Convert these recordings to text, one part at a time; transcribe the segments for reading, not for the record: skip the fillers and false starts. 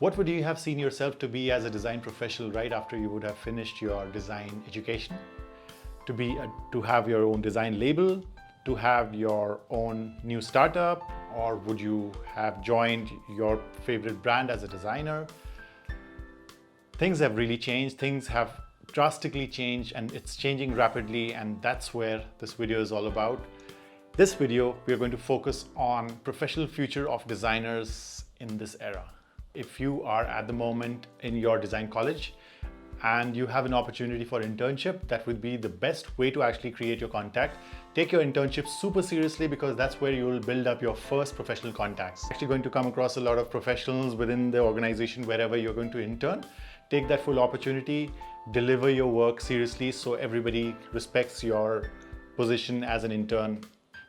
What would you have seen yourself to be as a design professional right after you would have finished your design education? To have your own design label, to have your own new startup, or would you have joined your favorite brand as a designer? Things have really changed. Things have drastically changed, and it's changing rapidly, and that's where this video is all about. This video, we are going to focus on professional future of designers in this era. If you are at the moment in your design college and you have an opportunity for internship, that would be the best way to actually create your contact. Take your internship super seriously, because that's where you will build up your first professional contacts. Actually going to come across a lot of professionals within the organization wherever you're going to intern. Take that full opportunity, deliver your work seriously so everybody respects your position as an intern.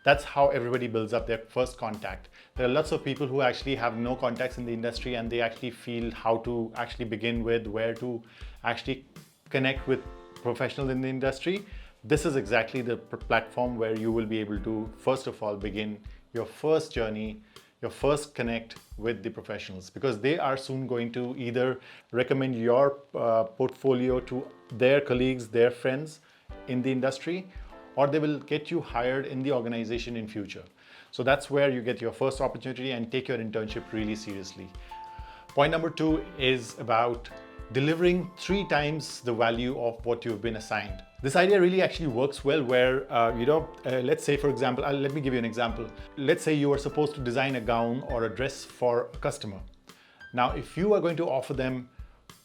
That's how everybody builds up their first contact. There are lots of people who actually have no contacts in the industry, and they actually feel how to actually begin with, where to actually connect with professionals in the industry. This is exactly the platform where you will be able to, first of all, begin your first journey, your first connect with the professionals, because they are soon going to either recommend your portfolio to their colleagues, their friends in the industry, or they will get you hired in the organization in future. So that's where you get your first opportunity, and take your internship really seriously. Point number 2 is about delivering 3 times the value of what you've been assigned. This idea really actually works well where, let's say, for example, let me give you an example. Let's say you are supposed to design a gown or a dress for a customer. Now, if you are going to offer them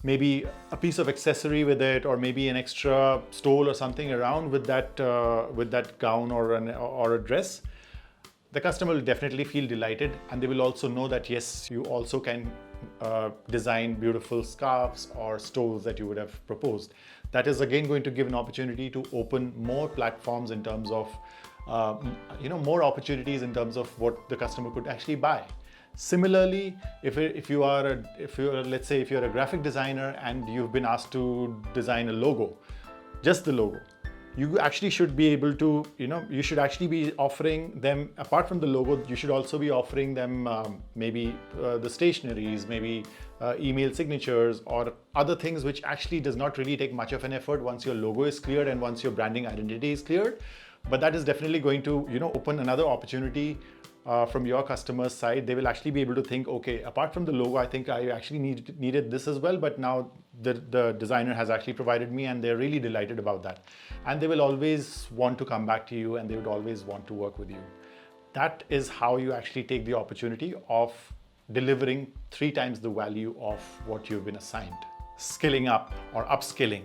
maybe a piece of accessory with it, or maybe an extra stole or something around with that gown or a dress, the customer will definitely feel delighted, and they will also know that yes, you also can design beautiful scarves or stoles that you would have proposed. That is again going to give an opportunity to open more platforms in terms of more opportunities in terms of what the customer could actually buy. Similarly, if you're let's say if you're a graphic designer and you've been asked to design a logo, just the logo, you actually should be able to, you should actually be offering them, apart from the logo, you should also be offering them maybe the stationeries, maybe email signatures, or other things which actually does not really take much of an effort once your logo is cleared and once your branding identity is cleared. But that is definitely going to, open another opportunity from your customer's side. They will actually be able to think, okay, apart from the logo, I think I actually needed this as well, but now the designer has actually provided me, and they're really delighted about that. And they will always want to come back to you, and they would always want to work with you. That is how you actually take the opportunity of delivering 3 times the value of what you've been assigned. Skilling up or upskilling.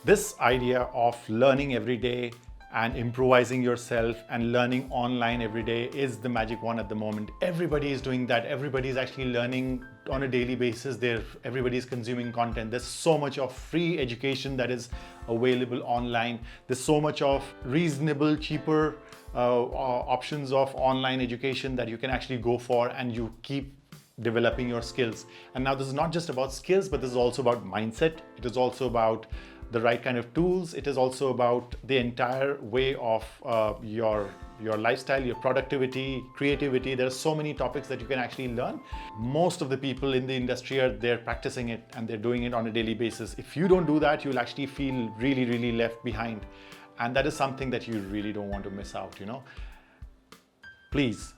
This idea of learning every day and improvising yourself and learning online every day is the magic one at the moment. Everybody is doing that. Everybody is actually learning on a daily basis. Everybody is consuming content. There's so much of free education that is available online. There's so much of reasonable, cheaper options of online education that you can actually go for, and you keep developing your skills. And now this is not just about skills, but this is also about mindset. It is also about the right kind of tools. It is also about the entire way of your lifestyle, your productivity, creativity. There are so many topics that you can actually learn. Most of the people in the industry they're practicing it, and they're doing it on a daily basis. If you don't do that, you'll actually feel really, really left behind. And that is something that you really don't want to miss out, Please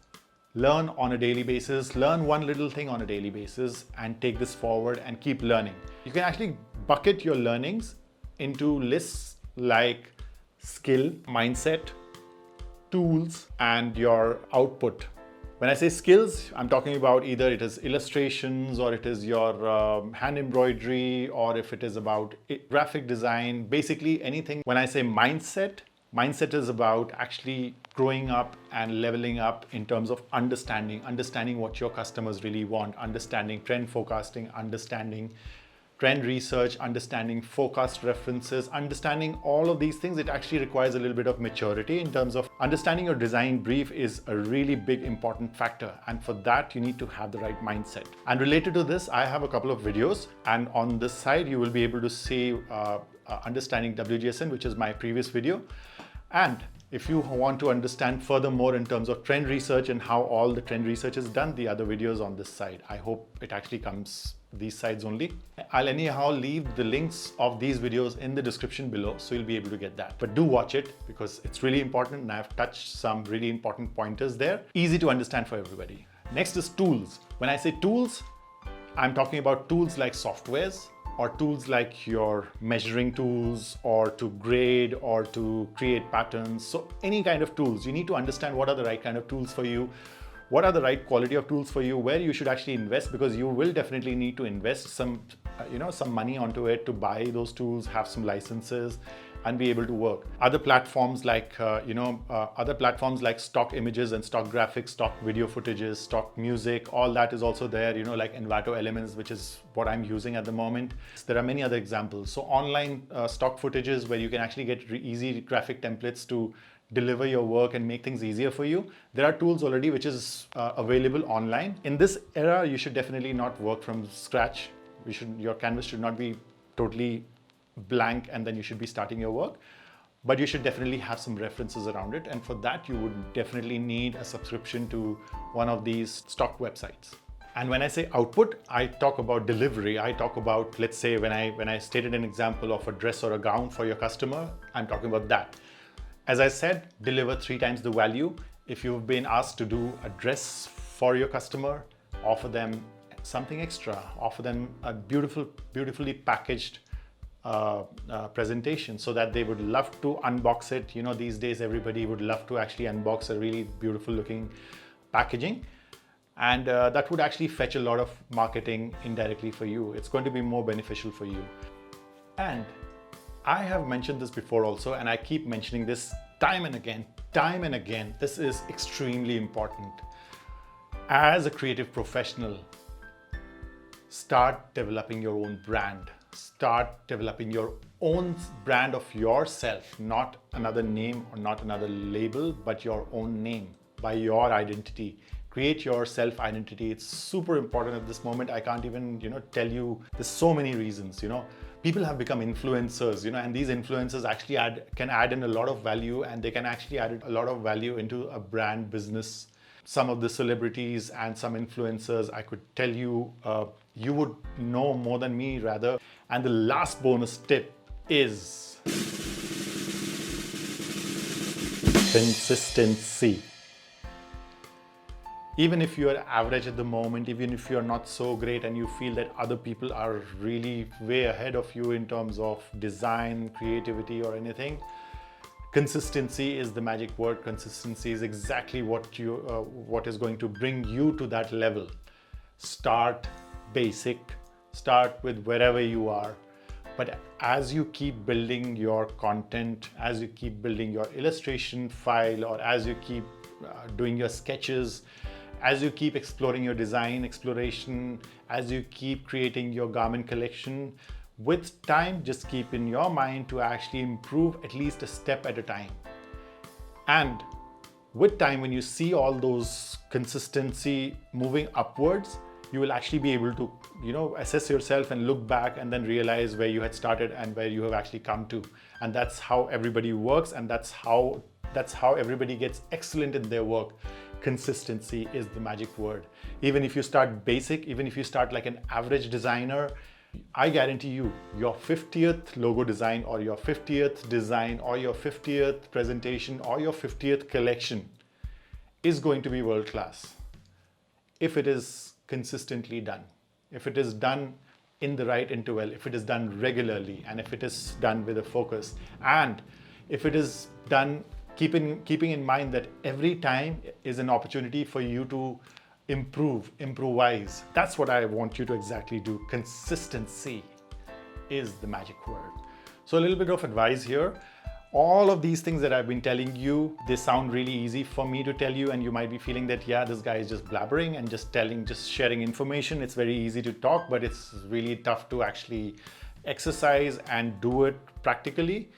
learn on a daily basis. Learn one little thing on a daily basis and take this forward and keep learning. You can actually bucket your learnings into lists like skill, mindset, tools, and your output. When I say skills, I'm talking about either it is illustrations, or it is your hand embroidery, or if it is about graphic design, basically anything. When I say mindset is about actually growing up and leveling up in terms of understanding what your customers really want, understanding trend forecasting, understanding trend research, understanding forecast references, understanding all of these things. It actually requires a little bit of maturity in terms of understanding your design brief is a really big important factor. And for that, you need to have the right mindset. And related to this, I have a couple of videos. And on this side, you will be able to see understanding WGSN, which is my previous video. And If you want to understand furthermore in terms of trend research and how all the trend research is done, the other videos on this side. I hope it actually comes these sides only. I'll anyhow leave the links of these videos in the description below, so you'll be able to get that. But do watch it because it's really important, and I've touched some really important pointers there. Easy to understand for everybody. Next is tools. When I say tools, I'm talking about tools like softwares, or tools like your measuring tools, or to grade, or to create patterns. So any kind of tools, you need to understand what are the right kind of tools for you, what are the right quality of tools for you, where you should actually invest, because you will definitely need to invest some money onto it to buy those tools, have some licenses, and be able to work. Other platforms like stock images and stock graphics, stock video footages, stock music, all that is also there, like Envato Elements, which is what I'm using at the moment. There are many other examples. So online stock footages where you can actually get easy graphic templates to deliver your work and make things easier for you. There are tools already which is available online. In this era, you should definitely not work from scratch. Your canvas should not be totally blank and then you should be starting your work, but you should definitely have some references around it, and for that you would definitely need a subscription to one of these stock websites. And when I say output, I talk about delivery. I talk about, let's say when I stated an example of a dress or a gown for your customer, I'm talking about that. As I said, deliver 3 times the value. If you've been asked to do a dress for your customer, offer them something extra, offer them a beautifully packaged presentation so that they would love to unbox it. These days everybody would love to actually unbox a really beautiful looking packaging, and that would actually fetch a lot of marketing indirectly for you. It's going to be more beneficial for you. And I have mentioned this before also, and I keep mentioning this time and again. This is extremely important. As a creative professional, start developing your own brand. Start developing your own brand of yourself, not another name or not another label, but your own name, by your identity. Create your self-identity. It's super important at this moment. I can't even, tell you, there's so many reasons, People have become influencers, and these influencers actually can add in a lot of value, and they can actually add a lot of value into a brand business. Some of the celebrities and some influencers, I could tell you, you would know more than me rather. And the last bonus tip is consistency. Even if you are average at the moment, even if you're not so great and you feel that other people are really way ahead of you in terms of design, creativity or anything, consistency is the magic word. Consistency is exactly what is going to bring you to that level. Start basic, start with wherever you are. But as you keep building your content, as you keep building your illustration file, or as you keep doing your sketches, as you keep exploring your design exploration, as you keep creating your garment collection, with time, just keep in your mind to actually improve at least a step at a time. And with time, when you see all those consistency moving upwards, you will actually be able to, assess yourself and look back and then realize where you had started and where you have actually come to. And that's how everybody works, and that's how everybody gets excellent in their work. Consistency is the magic word. Even if you start basic, even if you start like an average designer, I guarantee you, your 50th logo design or your 50th design or your 50th presentation or your 50th collection is going to be world class if it is consistently done, if it is done in the right interval, if it is done regularly, and if it is done with a focus, and if it is done keeping in mind that every time is an opportunity for you to improvise. That's what I want you to exactly do. Consistency is the magic word. So a little bit of advice here. All of these things that I've been telling you, they sound really easy for me to tell you, and you might be feeling that, yeah, this guy is just blabbering and just sharing information. It's very easy to talk, but it's really tough to actually exercise and do it practically.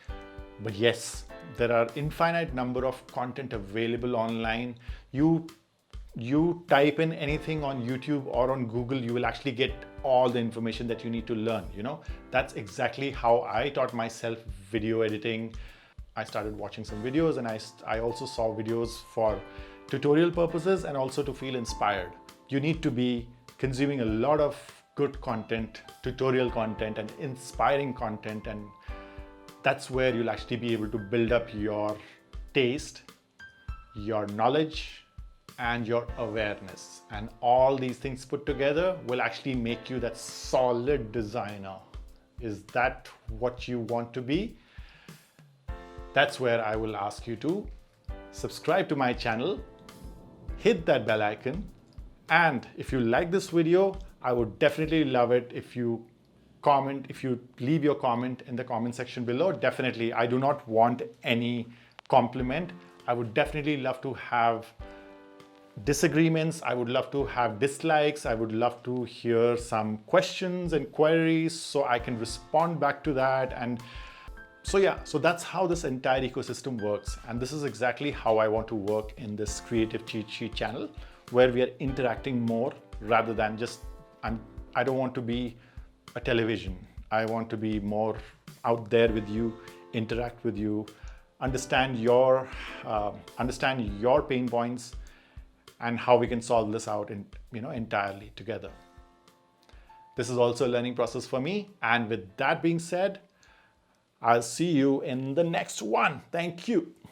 But yes, there are infinite number of content available online. You type in anything on YouTube or on Google, you will actually get all the information that you need to learn. That's exactly how I taught myself video editing. I started watching some videos, and I also saw videos for tutorial purposes and also to feel inspired. You need to be consuming a lot of good content, tutorial content and inspiring content, and that's where you'll actually be able to build up your taste, your knowledge, and your awareness. And all these things put together will actually make you that solid designer. Is that what you want to be? That's where I will ask you to subscribe to my channel, hit that bell icon, and if you like this video, I would definitely love it if you comment, if you leave your comment in the comment section below. Definitely, I do not want any compliment. I would definitely love to have disagreements. I would love to have dislikes. I would love to hear some questions and queries so I can respond back to that. And so yeah, so that's how this entire ecosystem works. And this is exactly how I want to work in this Creative Cheat Sheet channel, where we are interacting more rather than just, I don't want to be a television. I want to be more out there with you, interact with you, understand your pain points and how we can solve this out entirely together. This is also a learning process for me. And with that being said, I'll see you in the next one. Thank you.